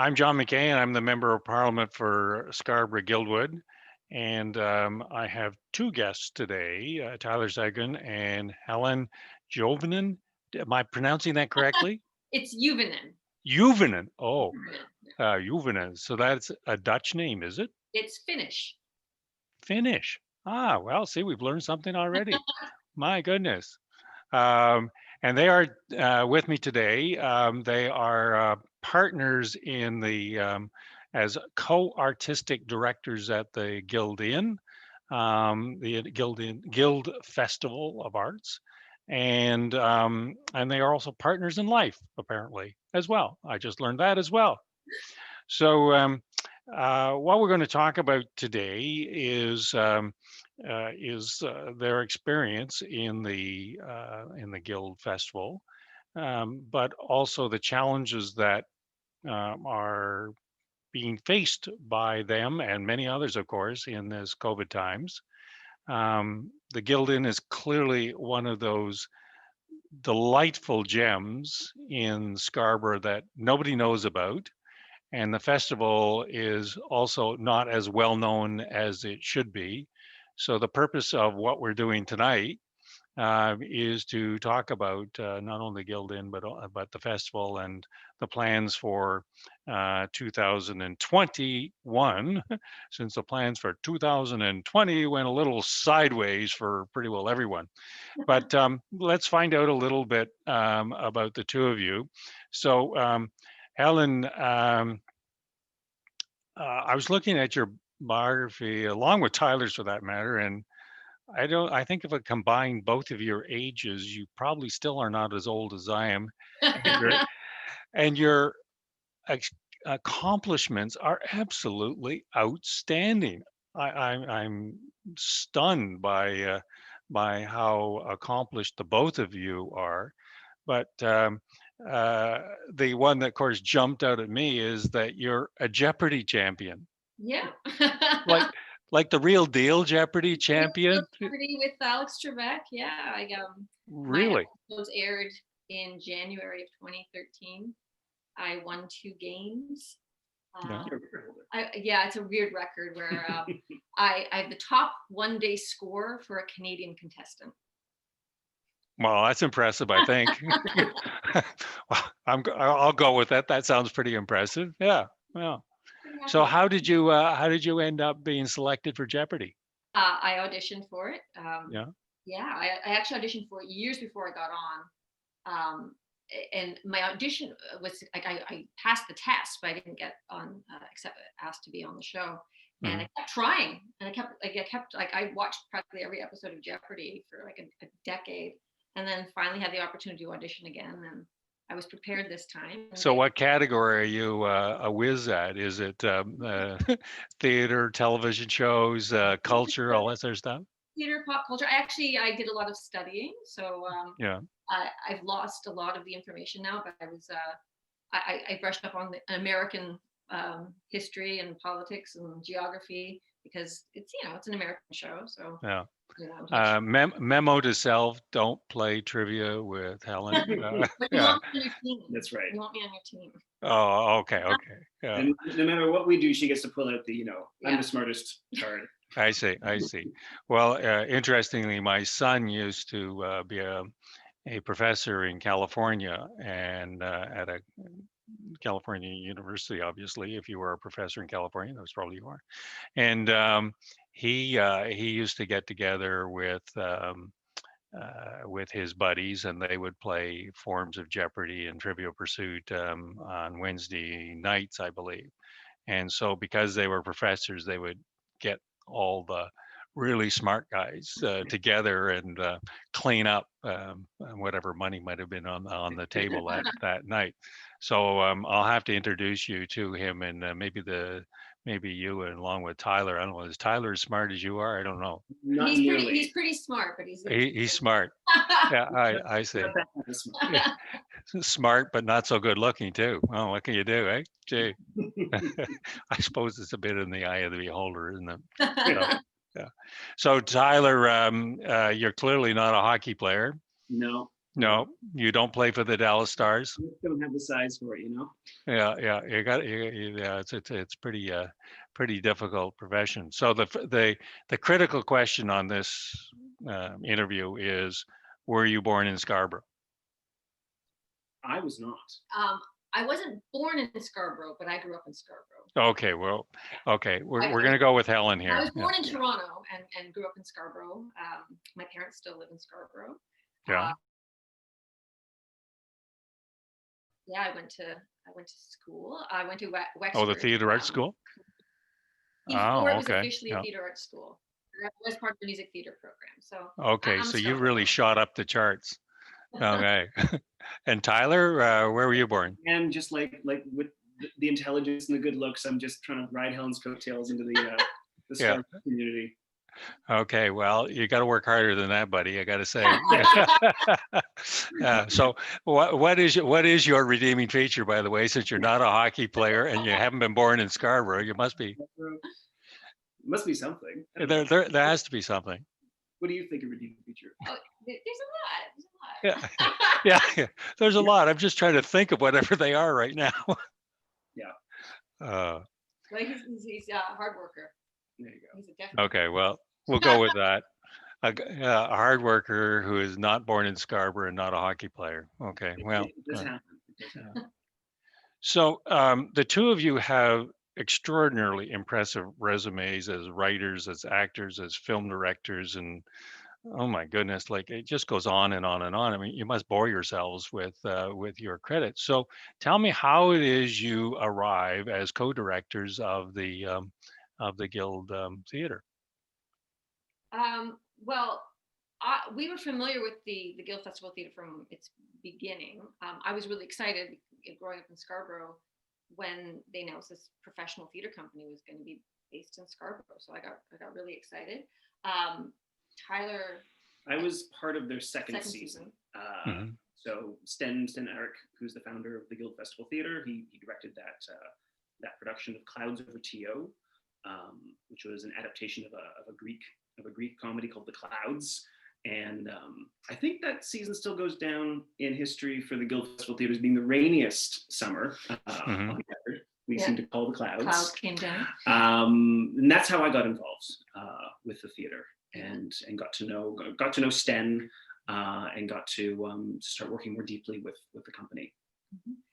I'm John McKay, and I'm the Member of Parliament for Scarborough Guildwood. And I have two guests today, Tyler Seguin and Helen Juvonen. Am I pronouncing that correctly? It's Juvonen. Juvonen. Oh, Juvonen. Juvonen. So that's a Dutch name, is it? It's Finnish. Finnish. Ah, well, see, we've learned something already. My goodness. Um, and they are with me today. They are partners in as co-artistic directors at the Guild Festival of Arts, and they are also partners in life apparently as well. I just learned that as well. So what we're going to talk about today is their experience in the Guild Festival, but also the challenges that are being faced by them and many others, of course, in this COVID times. The Guild Inn is clearly one of those delightful gems in Scarborough that nobody knows about. And the festival is also not as well known as it should be. So the purpose of what we're doing tonight is to talk about not only Guild Inn, but the festival and the plans for 2021, since the plans for 2020 went a little sideways for pretty well everyone. But let's find out a little bit about the two of you. So Helen, I was looking at your biography along with Tyler's for that matter, and I think if I combine both of your ages, you probably still are not as old as I am. And your accomplishments are absolutely outstanding. I'm stunned by how accomplished the both of you are. But the one that, of course, jumped out at me is that you're a Jeopardy champion. Yeah. like the real deal Jeopardy champion. Jeopardy with Alex Trebek. Yeah, Really? My episodes aired in January of 2013. I won 2 games. It's a weird record where I have the top one-day score for a Canadian contestant. Well, that's impressive, I think. Well, I'll go with that. That sounds pretty impressive. Yeah. Well. So how did you end up being selected for Jeopardy? I auditioned for it. I actually auditioned for it years before I got on. And my audition was like I passed the test, but I didn't get on asked to be on the show. And I kept trying, and I watched practically every episode of Jeopardy for like a decade, and then finally had the opportunity to audition again, and I was prepared this time. So what category are you a whiz at? Is it theater, television shows, culture, all that sort of stuff? Theater, pop culture. I did a lot of studying, so I've lost a lot of the information now, but I brushed up on the American history and politics and geography because it's an American show. So yeah. Memo to self: don't play trivia with Helen. But you want me on your team. That's right. You want me on your team. Oh, okay. Yeah. And no matter what we do, she gets to pull out the I'm the smartest card. I see. Well, interestingly, my son used to be a professor in California, and at a California university. Obviously, if you were a professor in California, that was probably you are. And he used to get together with his buddies, and they would play forms of Jeopardy and Trivial Pursuit on Wednesday nights, I believe. And so, because they were professors, they would get all the really smart guys together and clean up whatever money might have been on the table that night. So I'll have to introduce you to him, and maybe you, and along with Tyler. I don't know. Is Tyler as smart as you are? I don't know. He's pretty smart, but he's smart. Yeah, I see. Smart, but not so good looking too. Well, what can you do, eh? Gee. I suppose it's a bit in the eye of the beholder, isn't it? Yeah. So Tyler, you're clearly not a hockey player. No. No, you don't play for the Dallas Stars. I just don't have the size for it, you know. Yeah, you got yeah. It's pretty pretty difficult profession. So the critical question on this interview is, were you born in Scarborough? I was not. I wasn't born in Scarborough, but I grew up in Scarborough. Okay, well, okay, we're gonna go with Helen here. I was born Yeah. in Toronto and grew up in Scarborough. My parents still live in Scarborough. Yeah. Yeah, I went to school. I went to Wexford. Oh, the theater arts school. Before Oh, it was okay. officially Yeah. a theater arts school. I was part of the music theater program. So Okay, I'm so a you Scarborough really girl. shot up the charts. Okay. And Tyler, where were you born? And just like with the intelligence and the good looks, I'm just trying to ride Helen's coattails into the Yeah. Scarborough community. Okay, well, you got to work harder than that, buddy. I got to say. So, what is your redeeming feature, by the way? Since you're not a hockey player and you haven't been born in Scarborough, you must be. Must be something. There has to be something. What do you think a redeeming feature? Oh, there's a lot. Yeah, yeah. There's a lot. I'm just trying to think of whatever they are right now. Yeah. Well, he's a hard worker. There you go. He's a definite. Okay, well, we'll go with that. A hard worker who is not born in Scarborough and not a hockey player. Okay, well. It does happen. It does happen. So the two of you have extraordinarily impressive resumes as writers, as actors, as film directors, and oh my goodness, like it just goes on and on and on. I mean, you must bore yourselves with your credits. So tell me how it is you arrive as co-directors of the Guild Theatre. Well, we were familiar with the Guild Festival Theatre from its beginning. I was really excited growing up in Scarborough when they announced this professional theatre company was going to be based in Scarborough. So I got really excited. Tyler. I was part of their second season. So Sten Eric, who's the founder of the Guild Festival Theatre, he directed that production of Clouds Over T.O., which was an adaptation of a Greek comedy called The Clouds. And I think that season still goes down in history for the Guild Festival Theatre as being the rainiest summer on record. We seem to call the clouds. Clouds came down. And that's how I got involved with the theatre and got to know Sten and got to start working more deeply with the company.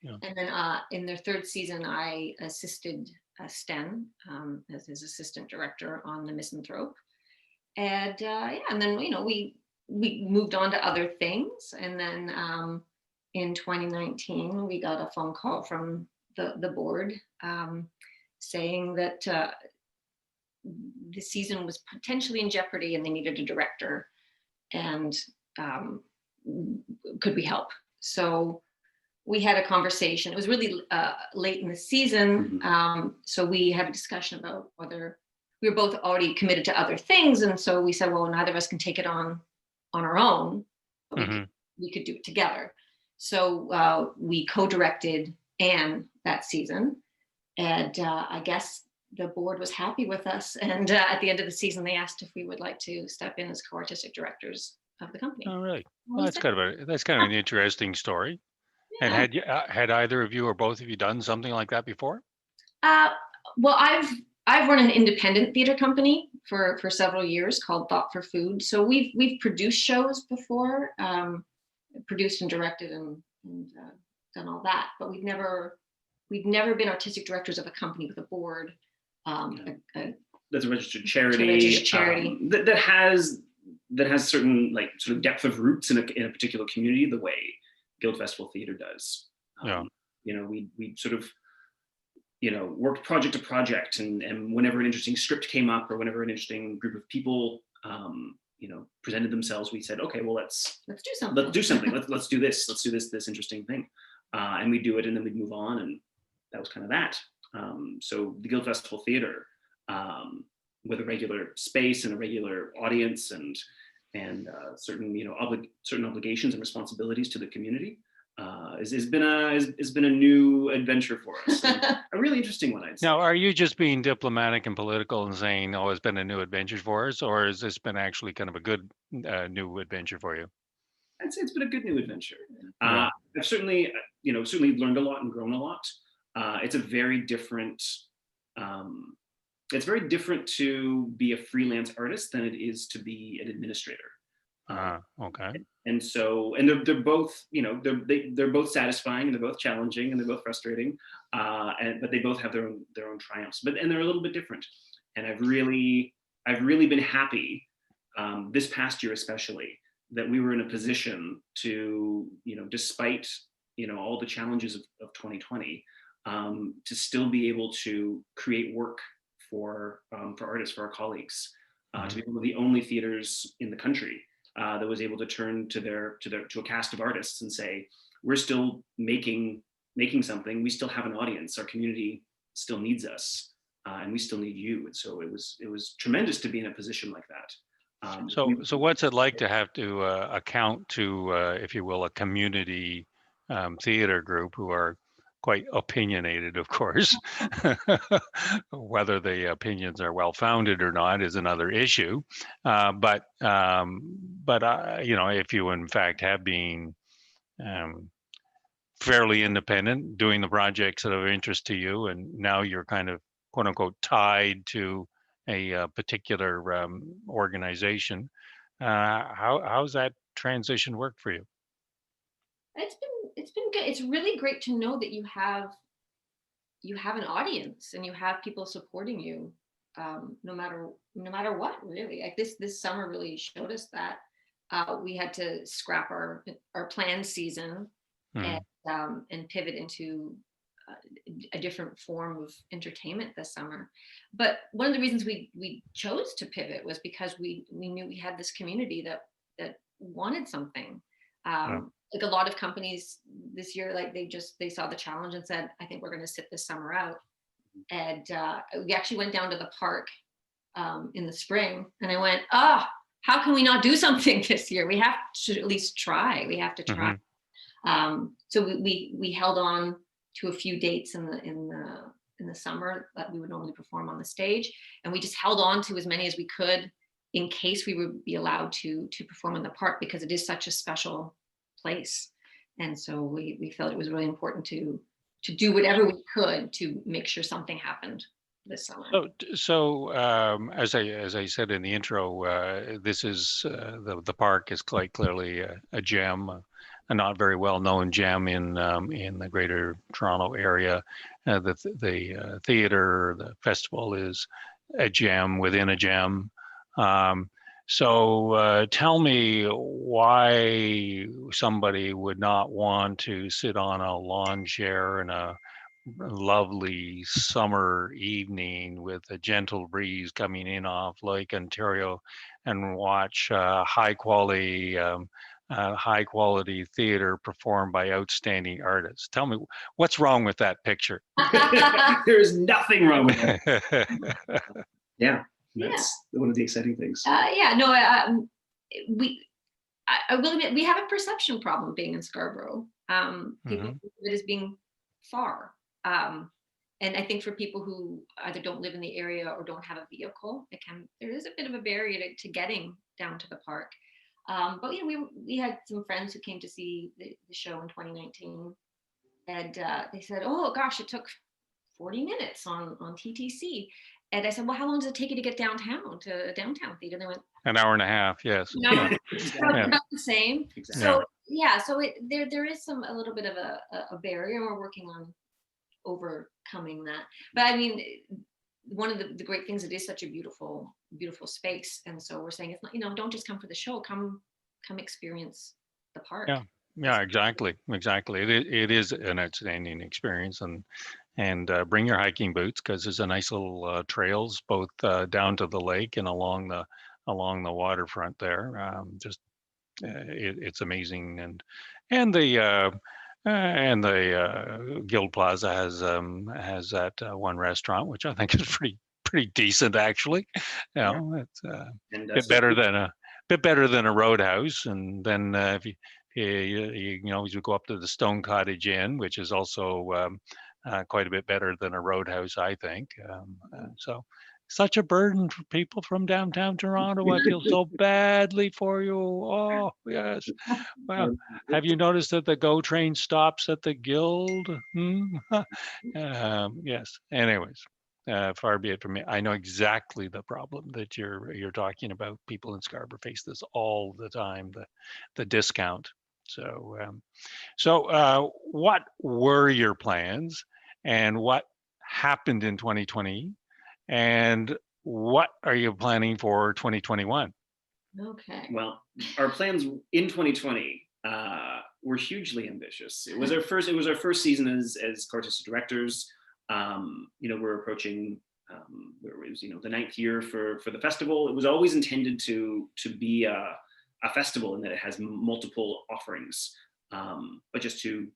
Yeah. And then in their third season, I assisted Sten as his assistant director on The Misanthrope. And and then we moved on to other things, and then in 2019 we got a phone call from the board saying that the season was potentially in jeopardy and they needed a director, and could we help? So we had a conversation. It was really late in the season, so we had a discussion about whether we were both already committed to other things. And so we said, well, neither of us can take it on our own, but we could do it together. So we co-directed Anne that season. And I guess the board was happy with us. And at the end of the season, they asked if we would like to step in as co-artistic directors of the company. Oh, really? Well, that's kind of an interesting story. Yeah. And had either of you or both of you done something like that before? Well, I've run an independent theater company for several years called Thought for Food. So we've produced shows before, produced and directed and done all that. But we've never been artistic directors of a company with a board. That's a registered charity. That has certain sort of depth of roots in a particular community, the way Guild Festival Theatre does. We sort of worked project to project, and whenever an interesting script came up or whenever an interesting group of people presented themselves, we said, okay, well let's do something. Let's do this. Let's do this interesting thing, and we do it, and then we'd move on, and that was kind of that. So the Guild Festival Theatre, with a regular space and a regular audience and certain obligations and responsibilities to the community, has been a new adventure for us. A really interesting one, I'd say. Now, are you just being diplomatic and political and saying, "Oh, it's been a new adventure for us," or has this been actually kind of a good new adventure for you? I'd say it's been a good new adventure. Yeah. I've certainly learned a lot and grown a lot. It's a very different. It's very different to be a freelance artist than it is to be an administrator. Okay. And so, and they're both, they're both satisfying, and they're both challenging, and they're both frustrating. But they both have their own triumphs. And they're a little bit different. And I've really been happy this past year, especially, that we were in a position to, despite all the challenges of 2020, to still be able to create work for artists, for our colleagues, to be one of the only theaters in the country that was able to turn to a cast of artists and say, we're still making something. We still have an audience. Our community still needs us, and we still need you. And so it was tremendous to be in a position like that. So what's it like to have to account to, if you will, a community theater group who are quite opinionated, of course. Whether the opinions are well founded or not is another issue. But if you in fact have been fairly independent, doing the projects that are of interest to you, and now you're kind of quote unquote tied to a particular organization. How's that transition work for you? It's been good. It's really great to know that you have an audience and you have people supporting you, no matter what, really. Like this summer really showed us that. We had to scrap our planned season and pivot into a different form of entertainment this summer. But one of the reasons we chose to pivot was because we knew we had this community that wanted something. Like a lot of companies this year, like they saw the challenge and said, I think we're going to sit this summer out. And we actually went down to the park in the spring, and I went, how can we not do something this year? We have to at least try. We have to try. So we held on to a few dates in the summer that we would normally perform on the stage, and we just held on to as many as we could in case we would be allowed to perform in the park, because it is such a special place. And so we felt it was really important to do whatever we could to make sure something happened this summer. So as I said in the intro, this is the park is quite clearly a gem, a not very well known gem in the Greater Toronto area. The theater, the festival is a gem within a gem. So tell me why somebody would not want to sit on a lawn chair in a lovely summer evening with a gentle breeze coming in off Lake Ontario and watch high quality theater performed by outstanding artists. Tell me, what's wrong with that picture? There's nothing wrong with it. Yeah. That's one of the exciting things. We I will admit we have a perception problem being in Scarborough. People think of it as being far. And I think for people who either don't live in the area or don't have a vehicle, there is a bit of a barrier to getting down to the park. But we had some friends who came to see the show in 2019, and they said, "Oh gosh, it took 40 minutes on TTC." And I said, "Well, how long does it take you to get downtown to a downtown theater?" And they went, an hour and a half. Yes. No, about the same. Exactly. So there is a little bit of a barrier. We're working on overcoming that. But I mean, one of the great things, it is such a beautiful space, and so we're saying it's not, don't just come for the show, come experience the park. Yeah, exactly. It is an outstanding experience, and bring your hiking boots, because there's a nice little trails both down to the lake and along the waterfront there. It's amazing, and the Guild Plaza has that one restaurant, which I think is pretty decent, actually. It's a bit better than a Roadhouse. And then if you can always go up to the Stone Cottage Inn, which is also quite a bit better than a Roadhouse, I think. So such a burden for people from downtown Toronto. I feel so badly for you. Oh, yes. Well, have you noticed that the GO train stops at the Guild? Yes. Anyways, far be it from me. I know exactly the problem that you're talking about. People in Scarborough face this all the time. The discount. So, what were your plans, and what happened in 2020, and what are you planning for 2021? Okay. Well, our plans in 2020 were hugely ambitious. It was our first season as artistic directors. We're approaching it was the 9th year for the festival. It was always intended to be a festival in that it has multiple offerings, but just to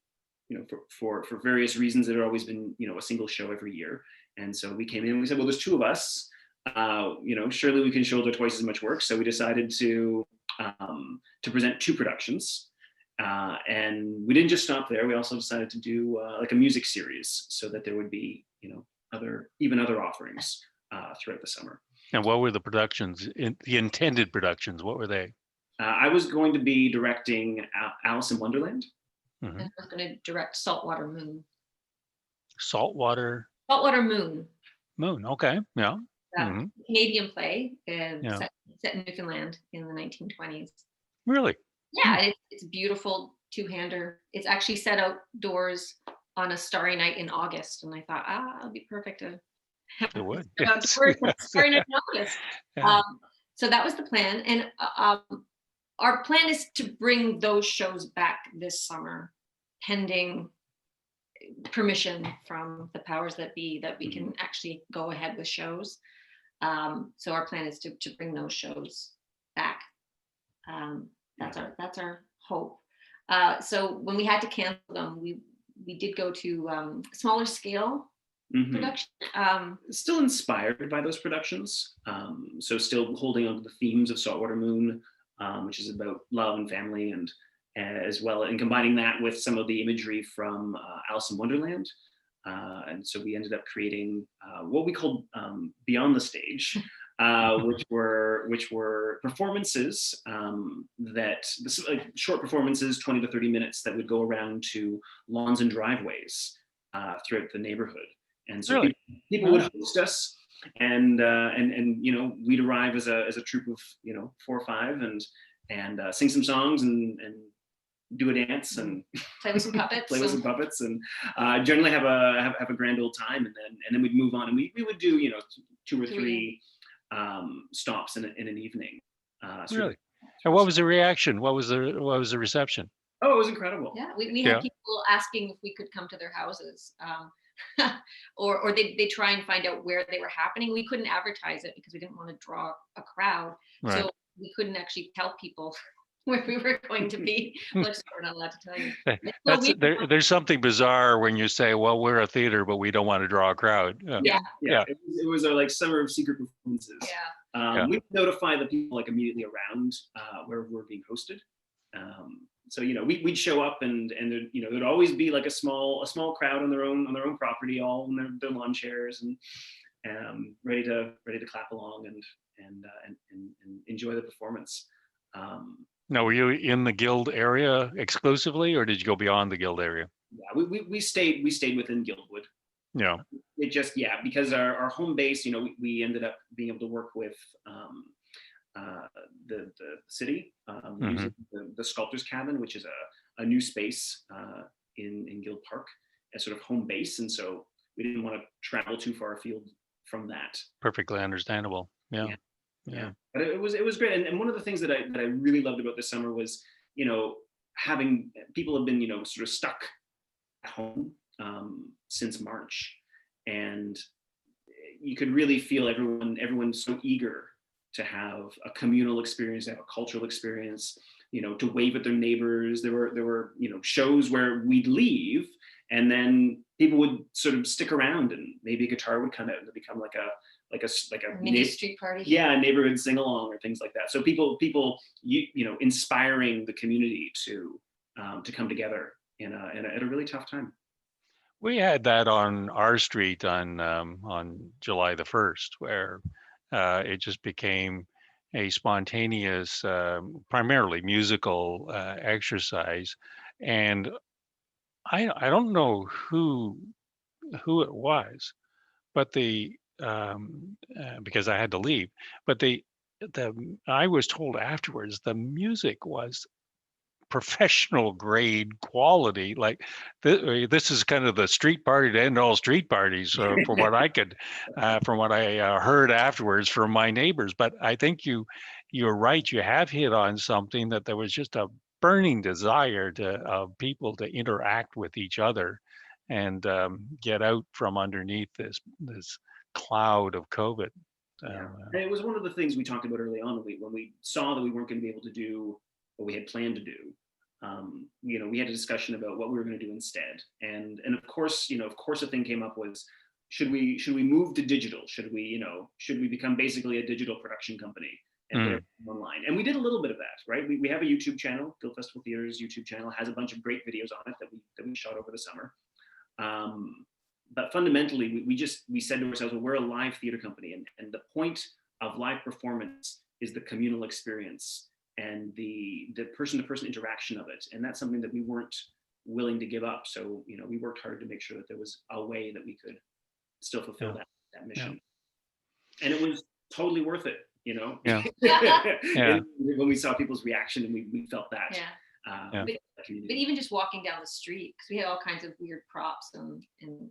for various reasons, it had always been a single show every year. And so we came in and we said, well, there's 2 of us. Surely we can shoulder twice as much work. So we decided to present 2 productions. And we didn't just stop there. We also decided to do like a music series so that there would be, other offerings throughout the summer. And what were the productions, the intended productions? What were they? I was going to be directing Alice in Wonderland. And I was going to direct Saltwater Moon. Saltwater Moon. Okay. Yeah. Canadian play set in Newfoundland in the 1920s. Really? Yeah, it's a beautiful 2-hander. It's actually set outdoors on a starry night in August, and I thought, it'll be perfect to have it would. starry night in August. Yeah. So that was the plan, and our plan is to bring those shows back this summer, pending permission from the powers that be that we can actually go ahead with shows. So our plan is to bring those shows back. That's our hope. So when we had to cancel them, we did go to smaller scale production. Still inspired by those productions. So still holding on to the themes of Saltwater Moon, which is about love and family, and as well, and combining that with some of the imagery from Alice in Wonderland. And so we ended up creating what we called Beyond the Stage, which were performances short performances, 20 to 30 minutes, that would go around to lawns and driveways throughout the neighborhood. And so really? people would host us, and we'd arrive as a troupe of 4 or 5 and sing some songs and do a dance and play with some puppets. And generally have a grand old time, and then we'd move on, and we would do 2 or 3 stops in an evening. Really? And what was the reaction? What was the reception? Oh, it was incredible. Yeah, we had people asking if we could come to their houses, or they try and find out where they were happening. We couldn't advertise it because we didn't want to draw a crowd, right. So we couldn't actually tell people where we were going to be, which we're not allowed to tell you. There's something bizarre when you say, well, we're a theater, but we don't want to draw a crowd. Yeah. It was our summer of secret performances. We notify the people immediately around where we're being hosted. So we'd show up, and there'd always be a small crowd on their own property, all in their lawn chairs, and ready to clap along and enjoy the performance. Now, were you in the Guild area exclusively, or did you go beyond the Guild area? Yeah, we stayed within Guildwood. Yeah. It just because our home base, we ended up being able to work with the city, using the Sculptor's Cabin, which is a new space in Guild Park as sort of home base, and so we didn't want to travel too far afield from that. Perfectly understandable. Yeah. But it was great, and one of the things that I really loved about this summer was having people have been sort of stuck at home since March, and you could really feel everyone's so eager to have a communal experience, to have a cultural experience, to wave at their neighbors. There were shows where we'd leave, and then people would sort of stick around, and maybe a guitar would come out and become like a mini street party. Yeah, neighborhood sing along or things like that. So people inspiring the community to come together at a really tough time. We had that on our street on July the 1st, where it just became a spontaneous, primarily musical exercise, and I don't know who it was, but because I had to leave, but the I was told afterwards the music was professional grade quality. Like this is kind of the street party to end all street parties, from what I could, from what I heard afterwards from my neighbors. But I think you're right. You have hit on something, that there was just a burning desire of people to interact with each other and get out from underneath this cloud of COVID. Yeah. And it was one of the things we talked about early on when we saw that we weren't going to be able to do what we had planned to do. We had a discussion about what we were going to do instead, and of course, a thing came up was, should we move to digital? Should we become basically a digital production company and put it online? And we did a little bit of that, right? We have a YouTube channel. Guild Festival Theatre's YouTube channel has a bunch of great videos on it that we shot over the summer. But fundamentally, we said to ourselves, well, we're a live theater company, and the point of live performance is the communal experience and the person-to-person interaction of it, and that's something that we weren't willing to give up. So we worked hard to make sure that there was a way that we could still fulfill that mission, and it was totally worth it. Yeah. When we saw people's reaction, and we felt that. But even just walking down the street, because we had all kinds of weird props and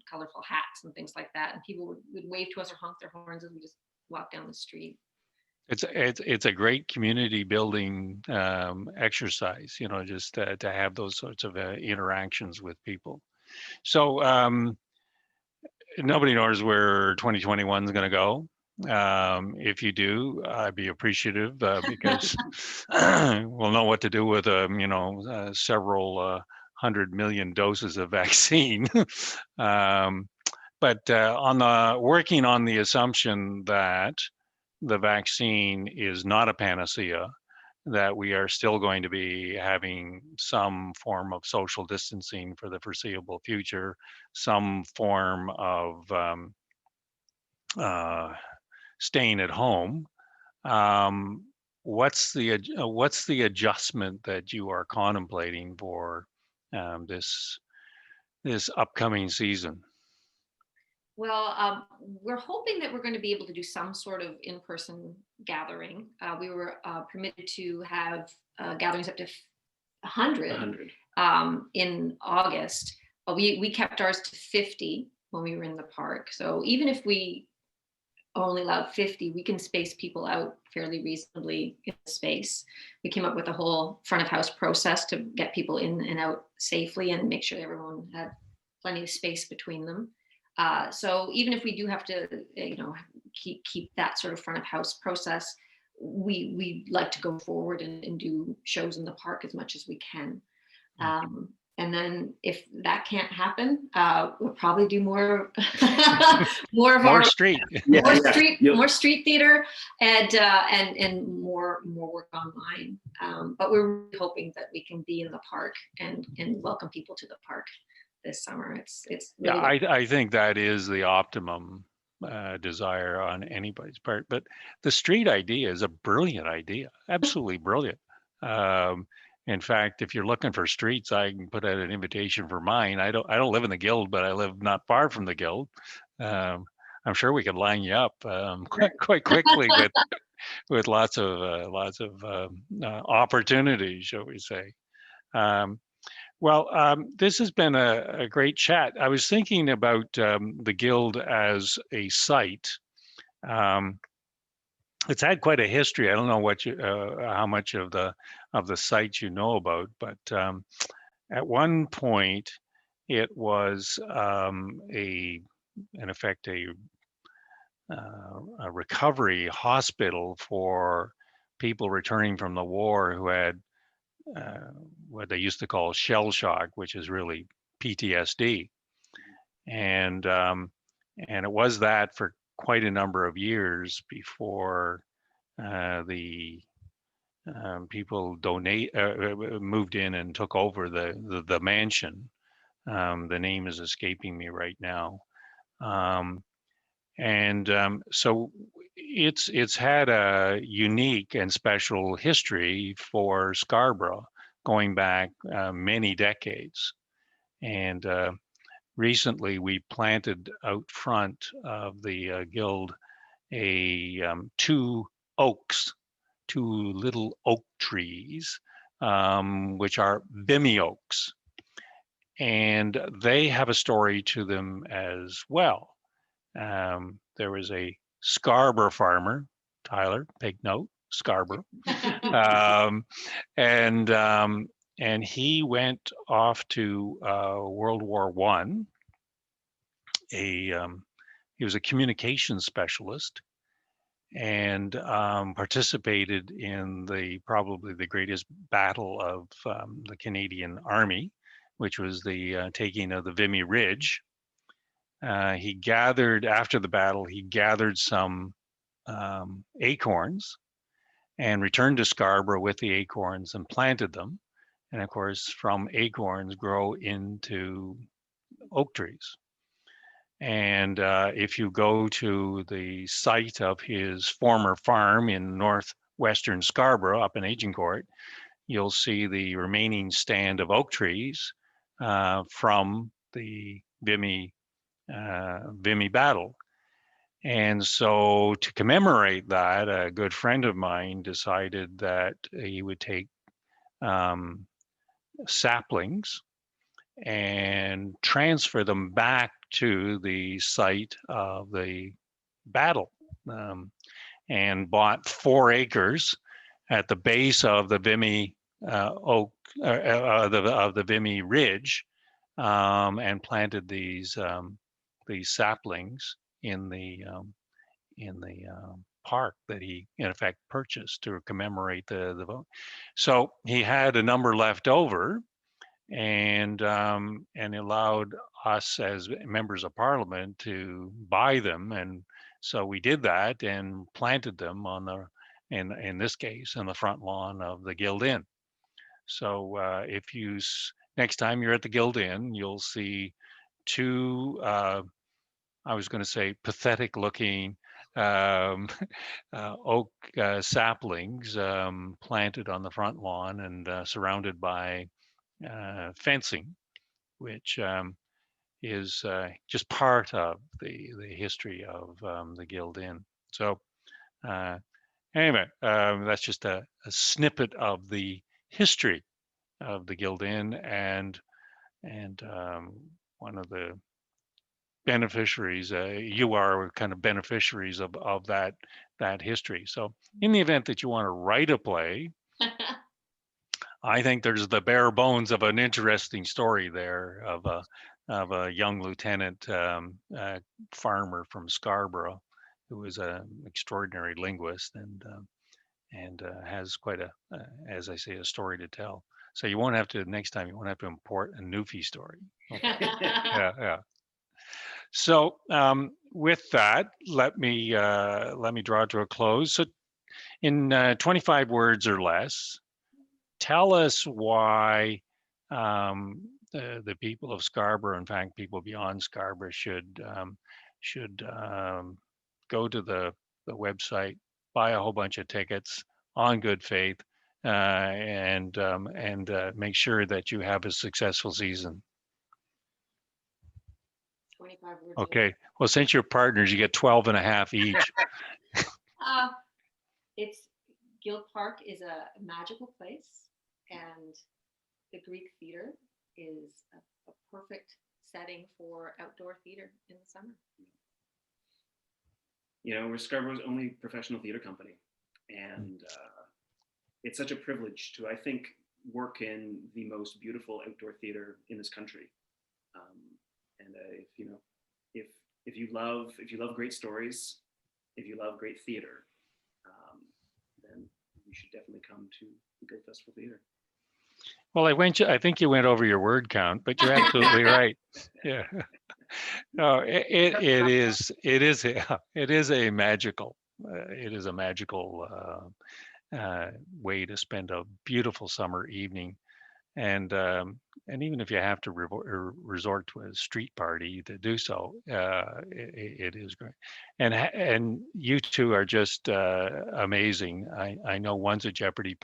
colorful hats and things like that, and people would wave to us or honk their horns as we just walked down the street. It's a great community building exercise, just to have those sorts of interactions with people. So nobody knows where 2021 is going to go. If you do, I'd be appreciative, because we'll know what to do with several 100 million doses of vaccine. But working on the assumption that the vaccine is not a panacea, that we are still going to be having some form of social distancing for the foreseeable future, some form of staying at home. What's the adjustment that you are contemplating for this upcoming season? Well, we're hoping that we're going to be able to do some sort of in-person gathering. We were permitted to have gatherings up to 100 in August, but we kept ours to 50 when we were in the park. So even if we only allowed 50, we can space people out fairly reasonably in the space. We came up with a whole front of house process to get people in and out safely and make sure everyone had plenty of space between them. So even if we do have to, keep that sort of front of house process, we like to go forward and do shows in the park as much as we can. And then if that can't happen, we'll probably do more more street theater and more work online. But we're really hoping that we can be in the park and welcome people to the park this summer. It's really I think that is the optimum desire on anybody's part. But the street idea is a brilliant idea, absolutely brilliant. In fact, if you're looking for streets, I can put out an invitation for mine. I don't live in the Guild, but I live not far from the Guild. I'm sure we could line you up quite quickly with lots of opportunities, shall we say. This has been a great chat. I was thinking about the Guild as a site. It's had quite a history. I don't know how much of the site you know about, but at one point it was in effect a recovery hospital for people returning from the war who had what they used to call shell shock, which is really PTSD, and it was that for quite a number of years before the people moved in and took over the mansion The name is escaping me right now. So it's had a unique and special history for Scarborough going back many decades. And recently we planted out front of the guild two oaks, two little oak trees, which are Vimy oaks. And they have a story to them as well. There was a Scarborough farmer, Tyler, take note, Scarborough, um, and um, and he went off to World War One. He was a communications specialist and participated in probably the greatest battle of the Canadian Army, which was the taking of the Vimy Ridge. He gathered, after the battle, he gathered some acorns and returned to Scarborough with the acorns and planted them. And of course, from acorns grow into oak trees. And if you go to the site of his former farm in northwestern Scarborough, up in Agincourt, you'll see the remaining stand of oak trees from the Vimy battle. And so to commemorate that, a good friend of mine decided that he would take saplings and transfer them back to the site of the battle, and bought 4 acres at the base of the Vimy oak of the Vimy Ridge, and planted these saplings in the park that he in effect purchased to commemorate the vote. So he had a number left over, and allowed us as members of parliament to buy them, and so we did that and planted them on in this case on the front lawn of the Guild Inn. So if you next time you're at the Guild Inn, you'll see 2 I was going to say pathetic looking oak saplings planted on the front lawn and surrounded by fencing, which is just part of the history of the Guild Inn. So anyway, that's just a snippet of the history of the Guild Inn, and one of the beneficiaries. You are kind of beneficiaries of that history. So in the event that you want to write a play, I think there's the bare bones of an interesting story there of a young lieutenant farmer from Scarborough who was an extraordinary linguist and has quite as I say, a story to tell. So you won't have to next time. You won't have to import a Newfie story. Okay. Yeah. So with that, let me draw to a close. So in 25 words or less, tell us why the people of Scarborough, in fact, people beyond Scarborough, should go to the website, buy a whole bunch of tickets on good faith, and make sure that you have a successful season. 25 words. Okay. Well, since you're partners, you get 12 and a half each. It's Guild Park is a magical place, and the Greek theater is a perfect setting for outdoor theater in the summer. You know, we're Scarborough's only professional theater company, and it's such a privilege to, I think, work in the most beautiful outdoor theater in this country. And if you love great stories, if you love great theater, then you should definitely come to the Guild Festival Theater. Well, I think you went over your word count, but you're absolutely right. Yeah. No, it is a magical way to spend a beautiful summer evening. and even if you have to resort to a street party to do so, it is great. And you two are just amazing. I know one's a Jeopardy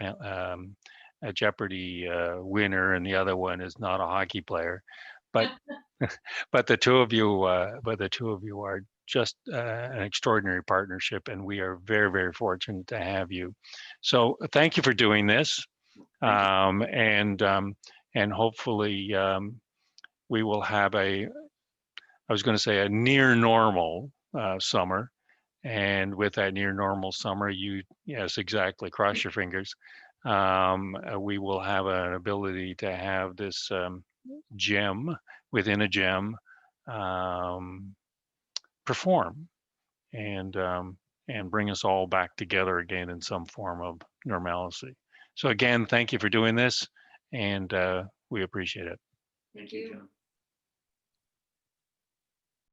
winner, and the other one is not a hockey player, but but the two of you are just an extraordinary partnership, and we are very, very fortunate to have you. So thank you for doing this. And hopefully we will have I was going to say a near normal summer. And with that near normal summer, yes, exactly, cross your fingers. We will have an ability to have this gem within a gem perform and bring us all back together again in some form of normalcy. So again, thank you for doing this, and we appreciate it. Thank you.